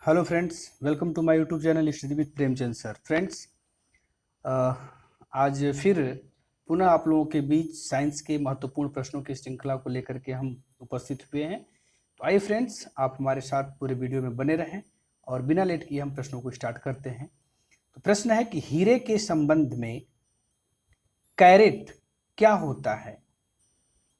Hello friends, welcome to my YouTube channel study with Premchand sir. Friends, आज फिर पुनः आप लोगों के बीच साइंस के महत्वपूर्ण प्रश्नों की श्रृंखला को लेकर के हम उपस्थित हुए हैं। तो आइए फ्रेंड्स, आप हमारे साथ पूरे वीडियो में बने रहें और बिना लेट किए हम प्रश्नों को स्टार्ट करते हैं। तो प्रश्न है कि हीरे के संबंध में कैरेट क्या होता है।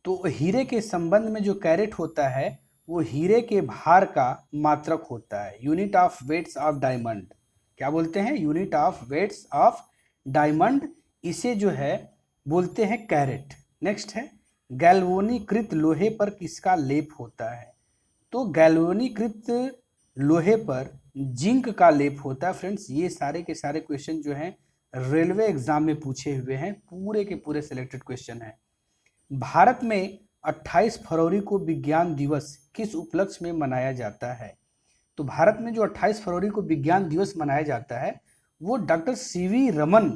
तो हीरे के संबंध में जो कैरेट होता है वो हीरे के भार का मात्रक होता है, unit of weights of diamond. क्या बोलते हैं? Unit of weights of diamond. इसे जो है बोलते हैं कैरेट। नेक्स्ट है, गैल्वेनीकृत लोहे पर किसका लेप होता है। तो गैल्वेनीकृत लोहे पर जिंक का लेप होता है। फ्रेंड्स, ये सारे के सारे क्वेश्चन जो हैं रेलवे एग्जाम में पूछे हुए हैं, पूरे के पूरे सिलेक्टेड क्वेश्चन हैं। भारत में 28 फरवरी को विज्ञान दिवस किस उपलक्ष्य में मनाया जाता है। तो भारत में जो 28 फरवरी को विज्ञान दिवस मनाया जाता है वो डॉक्टर सीवी रमन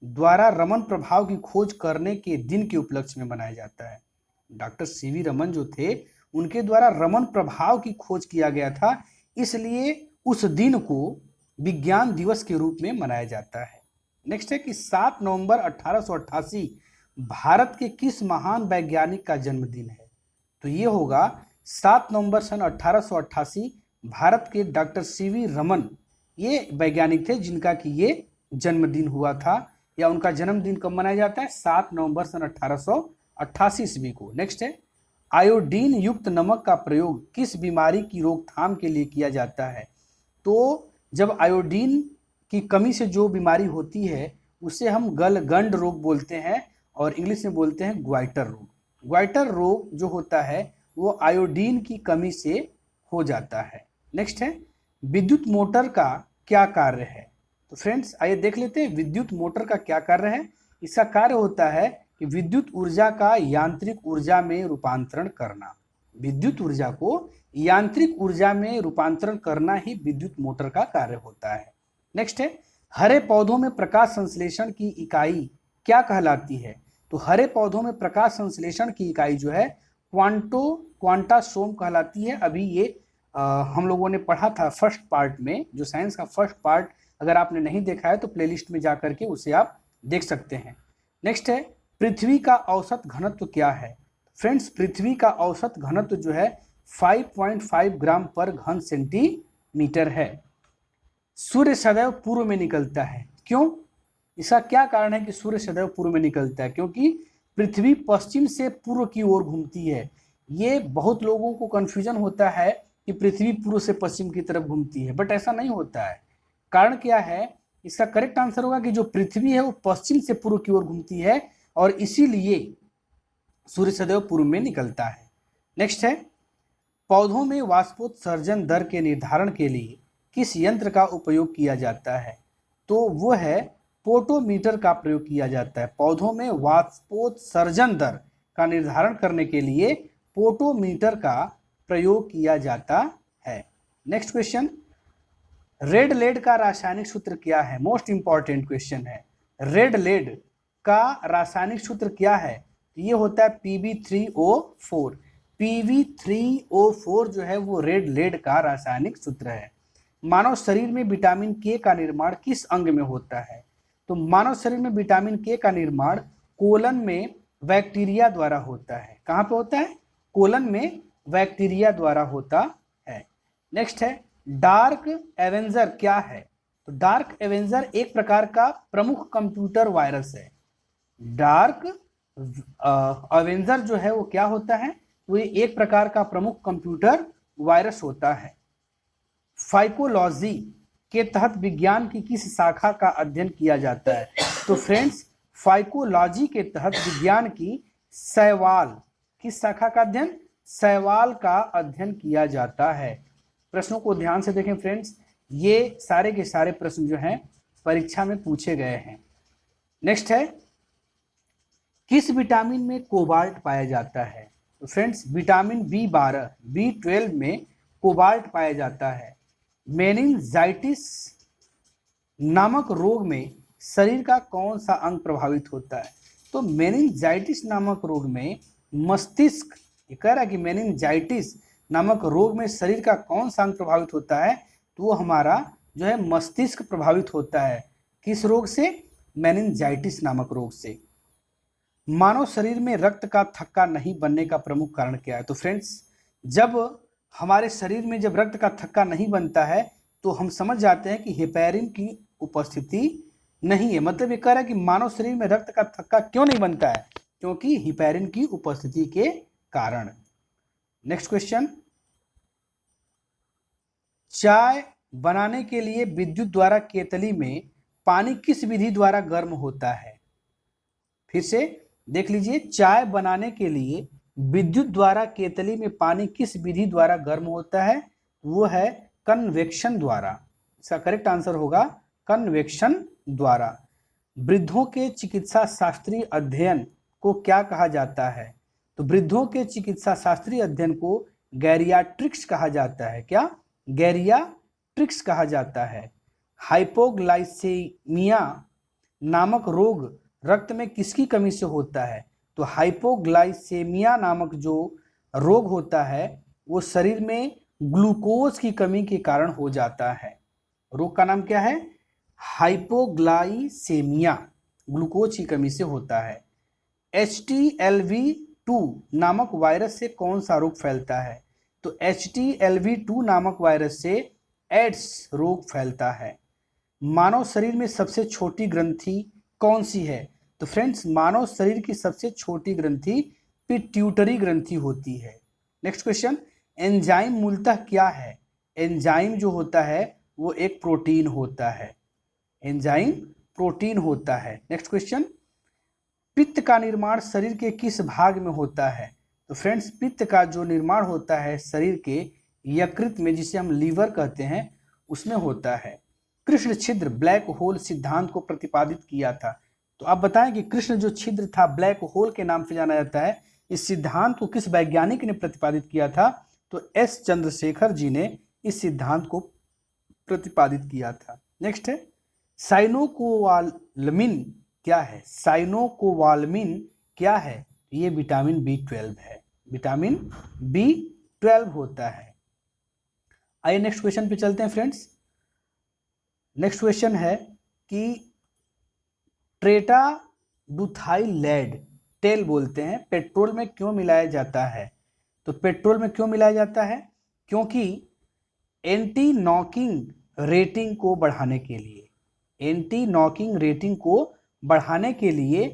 द्वारा रमन प्रभाव की खोज करने के दिन के उपलक्ष्य में मनाया जाता है। डॉक्टर सीवी रमन जो थे उनके द्वारा रमन प्रभाव की खोज किया गया था, इसलिए उस दिन को विज्ञान दिवस के रूप में मनाया जाता है। नेक्स्ट है कि 7 नवंबर 1888 भारत के किस महान वैज्ञानिक का जन्मदिन है। तो ये होगा 7 नवंबर सन 1888 भारत के डॉक्टर सीवी रमन, ये वैज्ञानिक थे जिनका कि ये जन्मदिन हुआ था, या उनका जन्मदिन कब मनाया जाता है? 7 नवंबर सन 1888 ईस्वी को। नेक्स्ट है, आयोडीन युक्त नमक का प्रयोग किस बीमारी की रोकथाम के लिए किया जाता है। तो जब आयोडीन की कमी से जो बीमारी होती है उसे हम गलगंड रोग बोलते हैं और इंग्लिश में बोलते हैं ग्वाइटर रोग। ग्वाइटर रोग जो होता है वो आयोडीन की कमी से हो जाता है। नेक्स्ट है, विद्युत मोटर का क्या कार्य है। तो फ्रेंड्स आइए देख लेते हैं विद्युत मोटर का क्या कार्य है। इसका कार्य होता है कि विद्युत ऊर्जा का यांत्रिक ऊर्जा में रूपांतरण करना। विद्युत ऊर्जा को यांत्रिक ऊर्जा में रूपांतरण करना ही विद्युत मोटर का कार्य होता है। नेक्स्ट है, हरे पौधों में प्रकाश संश्लेषण की इकाई क्या कहलाती है। तो हरे पौधों में प्रकाश संश्लेषण की इकाई जो है क्वांटासोम कहलाती है। अभी ये हम लोगों ने पढ़ा था फर्स्ट पार्ट में, जो साइंस का फर्स्ट पार्ट अगर आपने नहीं देखा है तो प्लेलिस्ट में जा करके उसे आप देख सकते हैं। नेक्स्ट है, पृथ्वी का औसत घनत्व क्या है। फ्रेंड्स, पृथ्वी का औसत घनत्व जो है 5.5 ग्राम पर घन सेंटीमीटर है। सूर्य सदैव पूर्व में निकलता है, क्यों? इसका क्या कारण है कि सूर्य सदैव पूर्व में निकलता है? क्योंकि पृथ्वी पश्चिम से पूर्व की ओर घूमती है। ये बहुत लोगों को कंफ्यूजन होता है कि पृथ्वी पूर्व से पश्चिम की तरफ घूमती है, बट ऐसा नहीं होता है। कारण क्या है? इसका करेक्ट आंसर होगा कि जो पृथ्वी है वो पश्चिम से पूर्व की ओर घूमती है और इसीलिए सूर्य सदैव पूर्व में निकलता है। नेक्स्ट है, पौधों में वाष्पोत्सर्जन दर के निर्धारण के लिए किस यंत्र का उपयोग किया जाता है। तो वो है पोटोमीटर का प्रयोग किया जाता है। पौधों में वाष्पोत्सर्जन दर का निर्धारण करने के लिए पोटोमीटर का प्रयोग किया जाता है। नेक्स्ट क्वेश्चन, रेड लेड का रासायनिक सूत्र क्या है। मोस्ट इंपॉर्टेंट क्वेश्चन है। रेड लेड का रासायनिक सूत्र क्या है? ये होता है Pb3O4। Pb3O4 जो है वो रेड लेड का रासायनिक सूत्र है। मानव शरीर में विटामिन के का निर्माण किस अंग में होता है। तो मानव शरीर में विटामिन के का निर्माण कोलन में बैक्टीरिया द्वारा होता है। कहाँ पे होता है? कोलन में बैक्टीरिया द्वारा होता है। नेक्स्ट है, डार्क एवेंजर क्या है। तो डार्क एवेंजर एक प्रकार का प्रमुख कंप्यूटर वायरस है। डार्क एवेंजर जो है वो क्या होता है? वो एक प्रकार का प्रमुख कंप्यूटर वायरस होता है। फाइकोलॉजी के तहत विज्ञान की किस शाखा का अध्ययन किया जाता है। तो फ्रेंड्स, फाइकोलॉजी के तहत विज्ञान की शैवाल, किस शाखा का अध्ययन? शैवाल का अध्ययन किया जाता है। प्रश्नों को ध्यान से देखें फ्रेंड्स, ये सारे के सारे प्रश्न जो हैं परीक्षा में पूछे गए हैं। नेक्स्ट है, किस विटामिन में कोबाल्ट पाया जाता है। तो फ्रेंड्स, विटामिन B12, B12 में कोबाल्ट पाया जाता है। मेनिंजाइटिस नामक रोग में शरीर का कौन सा अंग प्रभावित होता है। तो मेनिंजाइटिस नामक रोग में मस्तिष्क, ये कह रहा है कि मेनिंजाइटिस नामक रोग में शरीर का कौन सा अंग प्रभावित होता है? तो वो हमारा जो है मस्तिष्क प्रभावित होता है। किस रोग से? मेनिंजाइटिस नामक रोग से। मानव शरीर में रक्त का थक्का नहीं बनने का प्रमुख कारण क्या है? तो फ्रेंड्स, जब हमारे शरीर में जब रक्त का थक्का नहीं बनता है तो हम समझ जाते हैं कि हेपेरिन की उपस्थिति नहीं है। मतलब ये कह रहा है कि मानव शरीर में रक्त का थक्का क्यों नहीं बनता है? क्योंकि हेपेरिन की उपस्थिति के कारण। नेक्स्ट क्वेश्चन, चाय बनाने के लिए विद्युत द्वारा केतली में पानी किस विधि द्वारा गर्म होता है? फिर से देख लीजिए, चाय बनाने के लिए विद्युत द्वारा केतली में पानी किस विधि द्वारा गर्म होता है? वो है कन्वेक्शन द्वारा। इसका करेक्ट आंसर होगा कन्वेक्शन द्वारा। वृद्धों के चिकित्सा शास्त्रीय अध्ययन को क्या कहा जाता है? तो वृद्धों के चिकित्सा शास्त्रीय अध्ययन को गैरियाट्रिक्स कहा जाता है। क्या? गैरियाट्रिक्स कहा जाता है। हाइपोग्लाइसेमिया नामक रोग रक्त में किसकी कमी से होता है? तो हाइपोग्लाइसेमिया नामक जो रोग होता है वो शरीर में ग्लूकोज की कमी के कारण हो जाता है। रोग का नाम क्या है? हाइपोग्लाइसेमिया, ग्लूकोज की कमी से होता है। HTLV-2 नामक वायरस से कौन सा रोग फैलता है? तो HTLV-2 नामक वायरस से एड्स रोग फैलता है। मानव शरीर में सबसे छोटी ग्रंथि कौन सी है? तो फ्रेंड्स, मानव शरीर की सबसे छोटी ग्रंथि पिट्यूटरी ग्रंथि होती है। नेक्स्ट क्वेश्चन, एंजाइम मूलतः क्या है? एंजाइम जो होता है वो एक प्रोटीन होता है। एंजाइम प्रोटीन होता है। नेक्स्ट क्वेश्चन, पित्त का निर्माण शरीर के किस भाग में होता है? तो फ्रेंड्स, पित्त का जो निर्माण होता है शरीर के यकृत में, जिसे हम लीवर कहते हैं, उसमें होता है। कृष्ण छिद्र ब्लैक होल सिद्धांत को प्रतिपादित किया था। तो आप बताएं कि कृष्ण जो छिद्र था ब्लैक होल के नाम से जाना जाता है, इस सिद्धांत को किस वैज्ञानिक ने प्रतिपादित किया था? तो एस चंद्रशेखर जी ने इस सिद्धांत को प्रतिपादित किया था। नेक्स्ट है, साइनोकोवालमिन क्या है? साइनोकोवालमिन क्या है? ये विटामिन B12 है। विटामिन B12 होता है। आइए नेक्स्ट क्वेश्चन पे चलते हैं फ्रेंड्स। नेक्स्ट क्वेश्चन है कि टेट्राब्यूथाइल लेड, टेल बोलते हैं, पेट्रोल में क्यों मिलाया जाता है? तो पेट्रोल में क्यों मिलाया जाता है? क्योंकि एंटी नॉकिंग रेटिंग को बढ़ाने के लिए, एंटी नॉकिंग रेटिंग को बढ़ाने के लिए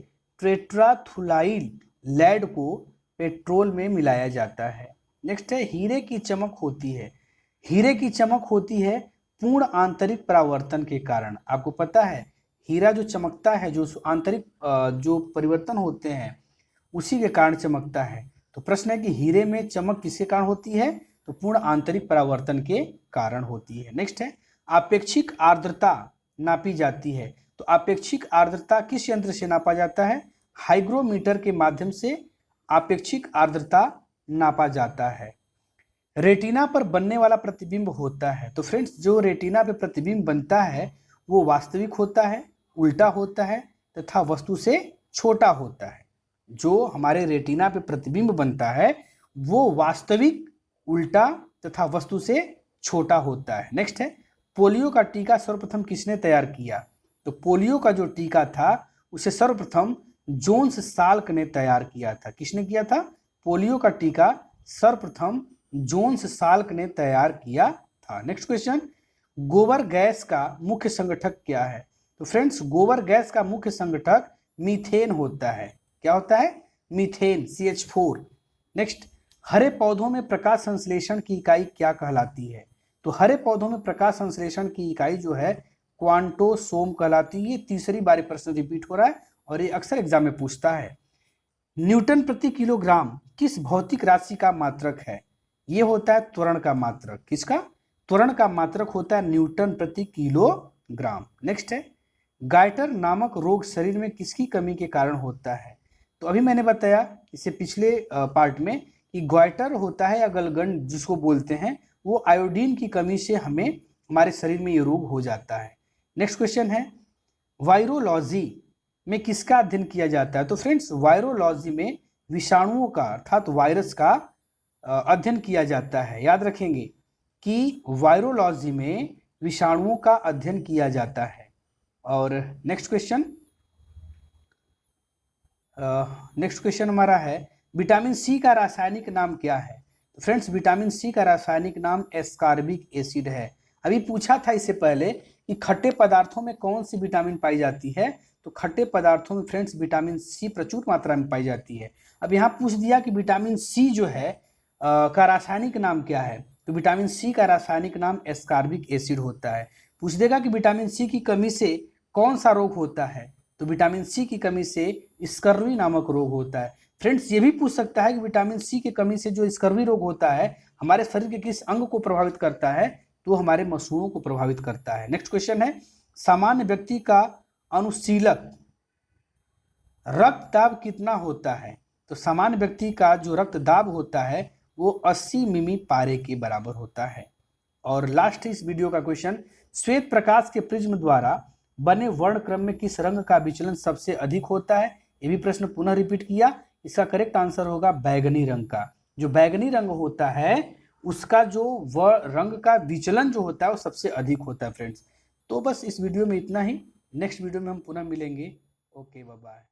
टेट्राथुलाइल लेड को पेट्रोल में मिलाया जाता है। नेक्स्ट है, हीरे की चमक होती है। हीरे की चमक होती है पूर्ण आंतरिक परावर्तन के कारण। आपको पता है हीरा जो चमकता है, जो आंतरिक जो परिवर्तन होते हैं उसी के कारण चमकता है। तो प्रश्न है कि हीरे में चमक किसके कारण होती है? तो पूर्ण आंतरिक परावर्तन के कारण होती है। नेक्स्ट है, आपेक्षिक आर्द्रता नापी जाती है। तो आपेक्षिक आर्द्रता किस यंत्र से नापा जाता है? हाइग्रोमीटर के माध्यम से आपेक्षिक आर्द्रता नापा जाता है। रेटिना पर बनने वाला प्रतिबिंब होता है। तो फ्रेंड्स, जो रेटिना पे प्रतिबिंब बनता है वो वास्तविक होता है, उल्टा होता है तथा वस्तु से छोटा होता है। जो हमारे रेटिना पे प्रतिबिंब बनता है वो वास्तविक, उल्टा तथा वस्तु से छोटा होता है। नेक्स्ट है, पोलियो का टीका सर्वप्रथम किसने तैयार किया? तो पोलियो का जो टीका था उसे सर्वप्रथम जोन्स साल्क ने तैयार किया था। किसने किया था? पोलियो का टीका सर्वप्रथम जोन्स साल्क ने तैयार किया था। नेक्स्ट क्वेश्चन, गोबर गैस का मुख्य संगठक क्या है? तो फ्रेंड्स, गोबर गैस का मुख्य संगठक मीथेन होता है। क्या होता है? Methane, CH4। नेक्स्ट, हरे पौधों में प्रकाश संश्लेषण की इकाई क्या कहलाती है? तो हरे पौधों में प्रकाश संश्लेषण की इकाई जो है क्वांटोसोम कहलाती है। ये तीसरी बार प्रश्न रिपीट हो रहा है और ये अक्सर एग्जाम में पूछता है। न्यूटन प्रति किलोग्राम किस भौतिक राशि का मात्रक है? ये होता है त्वरण का मात्रक। किसका? त्वरण का मात्रक होता है न्यूटन प्रति किलोग्राम। नेक्स्ट है, गाइटर नामक रोग शरीर में किसकी कमी के कारण होता है? तो अभी मैंने बताया इससे पिछले पार्ट में कि गाइटर होता है या गलगंड जिसको बोलते हैं, वो आयोडीन की कमी से हमारे शरीर में ये रोग हो जाता है। नेक्स्ट क्वेश्चन है, वायरोलॉजी में किसका अध्ययन किया जाता है? तो फ्रेंड्स, वायरोलॉजी में विषाणुओं का अर्थात वायरस का अध्ययन किया जाता है। याद रखेंगे, कि वायरोलॉजी में विषाणुओं का अध्ययन किया जाता है। और नेक्स्ट क्वेश्चन हमारा है विटामिन सी का रासायनिक नाम क्या है। तो फ्रेंड्स विटामिन सी का रासायनिक नाम एस्कॉर्बिक एसिड है। अभी पूछा था इससे पहले कि खट्टे पदार्थों में कौन सी विटामिन पाई जाती है, तो खट्टे पदार्थों में फ्रेंड्स विटामिन सी प्रचुर मात्रा में पाई जाती है। अब यहाँ पूछ दिया कि विटामिन सी जो है का रासायनिक नाम क्या है, तो विटामिन सी का रासायनिक नाम एस्कॉर्बिक एसिड होता है। पूछ देगा कि विटामिन सी की कमी से कौन सा रोग होता है, तो विटामिन सी की कमी से स्कर्वी नामक रोग होता है। फ्रेंड्स ये भी पूछ सकता है कि विटामिन सी की कमी से जो स्कर्वी रोग होता है हमारे शरीर के किस अंग को प्रभावित करता है, तो हमारे मसूड़ों को प्रभावित करता है। नेक्स्ट क्वेश्चन है सामान्य व्यक्ति का अनुशीलक रक्तदाब कितना होता है। तो सामान्य व्यक्ति का जो रक्तदाब होता है वो 80 मिमी पारे के बराबर होता है। और लास्ट इस वीडियो का क्वेश्चन श्वेत प्रकाश के प्रिज्म द्वारा बने वर्ण क्रम में किस रंग का विचलन सबसे अधिक होता है। ये भी प्रश्न पुनः रिपीट किया, इसका करेक्ट आंसर होगा बैगनी रंग का। जो बैगनी रंग होता है उसका जो रंग का विचलन जो होता है वो सबसे अधिक होता है फ्रेंड्स। तो बस इस वीडियो में इतना ही, नेक्स्ट वीडियो में हम पुनः मिलेंगे। Okay bye bye.